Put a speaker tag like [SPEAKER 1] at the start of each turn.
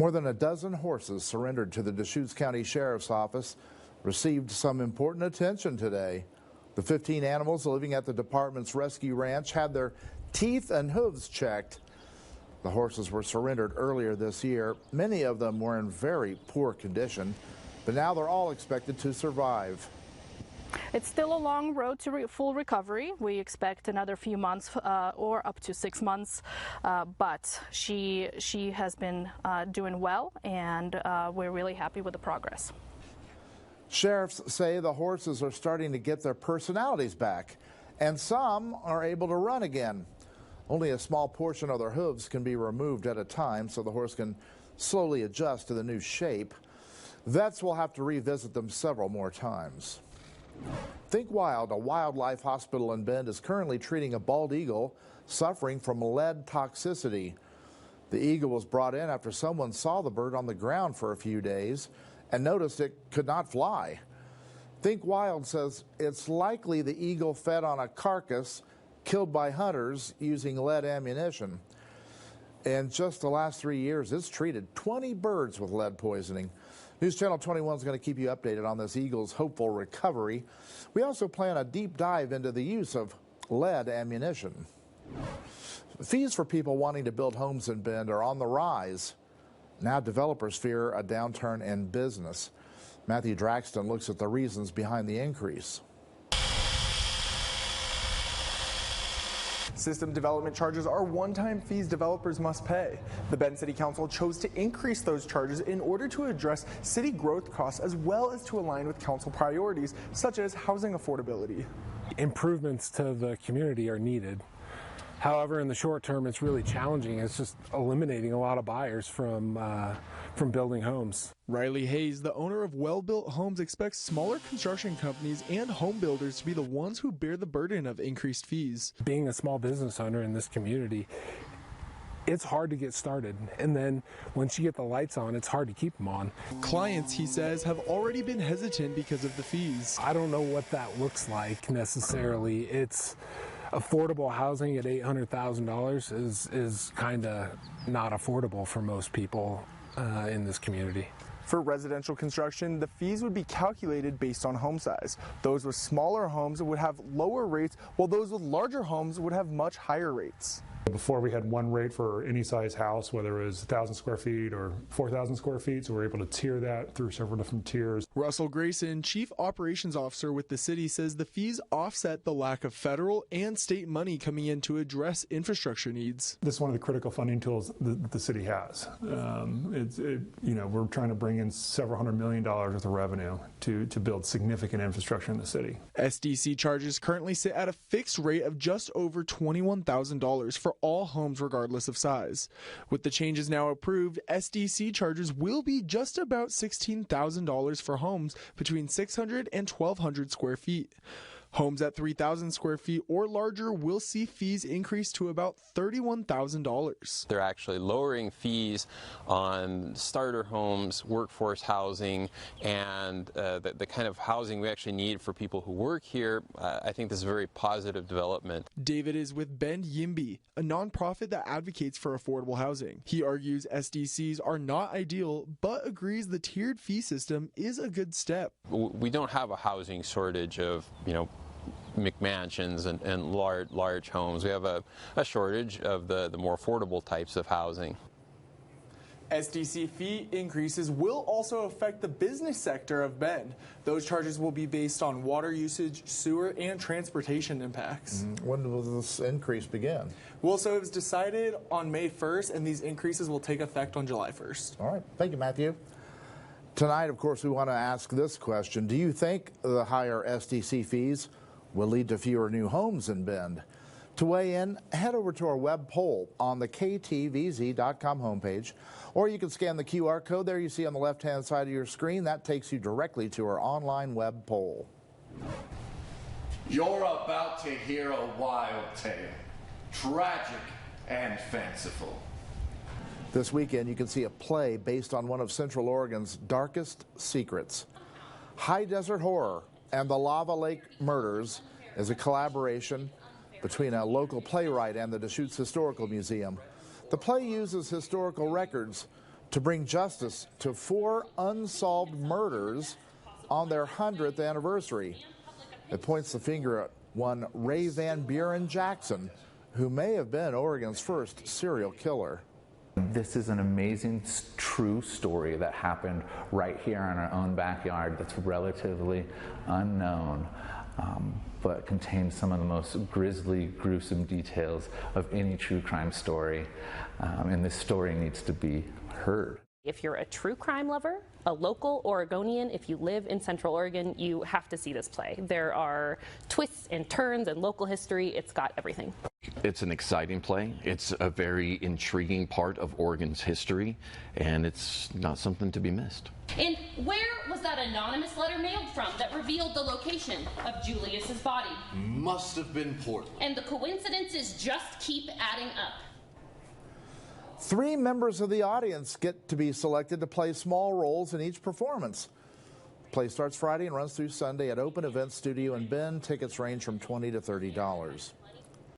[SPEAKER 1] More than a dozen horses surrendered to the Deschutes County Sheriff's Office received some important attention today. The 15 animals living at the department's rescue ranch had their teeth and hooves checked. The horses were surrendered earlier this year. Many of them were in very poor condition, but now they're all expected to survive.
[SPEAKER 2] It's still a long road to full recovery. We expect another few months or up to 6 months, but she has been doing well, and we're really happy with the progress.
[SPEAKER 1] Sheriffs say the horses are starting to get their personalities back, and some are able to run again. Only a small portion of their hooves can be removed at a time, so the horse can slowly adjust to the new shape. Vets will have to revisit them several more times. Think Wild, a wildlife hospital in Bend, is currently treating a bald eagle suffering from lead toxicity. The eagle was brought in after someone saw the bird on the ground for a few days and noticed it could not fly. Think Wild says it's likely the eagle fed on a carcass killed by hunters using lead ammunition. In just the last 3 years, it's treated 20 birds with lead poisoning. News Channel 21 is going to keep you updated on this eagle's hopeful recovery. We also plan a deep dive into the use of lead ammunition. Fees for people wanting to build homes in Bend are on the rise. Now developers fear a downturn in business. Matthew Draxton looks at the reasons behind the increase.
[SPEAKER 3] System development charges are one-time fees developers must pay. The Bend City Council chose to increase those charges in order to address city growth costs as well as to align with council priorities such as housing affordability.
[SPEAKER 4] Improvements to the community are needed. However, in the short term, it's really challenging. It's just eliminating a lot of buyers from building homes.
[SPEAKER 3] Riley Hayes, the owner of Well Built Homes, expects smaller construction companies and home builders to be the ones who bear the burden of increased fees.
[SPEAKER 4] Being a small business owner in this community, it's hard to get started, and then once you get the lights on, it's hard to keep them on.
[SPEAKER 3] Clients, he says, have already been hesitant because of the fees.
[SPEAKER 4] I don't know what that looks like necessarily. It's affordable housing at $800,000 is kind of not affordable for most people in this community.
[SPEAKER 3] For residential construction, the fees would be calculated based on home size. Those with smaller homes would have lower rates, while those with larger homes would have much higher rates.
[SPEAKER 5] Before, we had one rate for any size house, whether it was 1,000 square feet or 4,000 square feet, so we're able to tier that through several different tiers.
[SPEAKER 3] Russell Grayson, Chief Operations Officer with the city, says the fees offset the lack of federal and state money coming in to address infrastructure needs.
[SPEAKER 5] This is one of the critical funding tools that the city has. We're trying to bring in several $100 million worth of revenue to build significant infrastructure in the city.
[SPEAKER 3] SDC charges currently sit at a fixed rate of just over $21,000 for all homes regardless of size. With the changes now approved, SDC charges will be just about $16,000 for homes between 600 and 1,200 square feet. Homes at 3,000 square feet or larger will see fees increase to about $31,000.
[SPEAKER 6] They're actually lowering fees on starter homes, workforce housing, and the kind of housing we actually need for people who work here. I think this is a very positive development.
[SPEAKER 3] David is with Bend YIMBY, a nonprofit that advocates for affordable housing. He argues SDCs are not ideal, but agrees the tiered fee system is a good step.
[SPEAKER 6] We don't have a housing shortage of, McMansions and large homes. We have a shortage of the more affordable types of housing.
[SPEAKER 3] SDC fee increases will also affect the business sector of Bend. Those charges will be based on water usage, sewer, and transportation impacts.
[SPEAKER 1] When will this increase begin?
[SPEAKER 3] Well, so it was decided on May 1st, and these increases will take effect on July 1st.
[SPEAKER 1] All right. Thank you, Matthew. Tonight, of course, we want to ask this question. Do you think the higher SDC fees will lead to fewer new homes in Bend? To weigh in, head over to our web poll on the KTVZ.com homepage, or you can scan the QR code there you see on the left-hand side of your screen. That takes you directly to our online web poll.
[SPEAKER 7] You're about to hear a wild tale, tragic and fanciful.
[SPEAKER 1] This weekend, you can see a play based on one of Central Oregon's darkest secrets. High Desert Horror and the Lava Lake Murders is a collaboration between a local playwright and the Deschutes Historical Museum. The play uses historical records to bring justice to 4 unsolved murders on their 100th anniversary. It points the finger at one Ray Van Buren Jackson, who may have been Oregon's first serial killer.
[SPEAKER 8] This is an amazing, true story that happened right here in our own backyard that's relatively unknown, but contains some of the most grisly, gruesome details of any true crime story, and this story needs to be heard.
[SPEAKER 9] If you're a true crime lover, a local Oregonian, if you live in Central Oregon, you have to see this play. There are twists and turns and local history. It's got everything.
[SPEAKER 10] It's an exciting play. It's a very intriguing part of Oregon's history, and it's not something to be missed.
[SPEAKER 11] And where was that anonymous letter mailed from that revealed the location of Julius's body?
[SPEAKER 7] Must have been Portland.
[SPEAKER 11] And the coincidences just keep adding up.
[SPEAKER 1] 3 members of the audience get to be selected to play small roles in each performance. The play starts Friday and runs through Sunday at Open Event Studio in Bend. Tickets range from $20 to $30.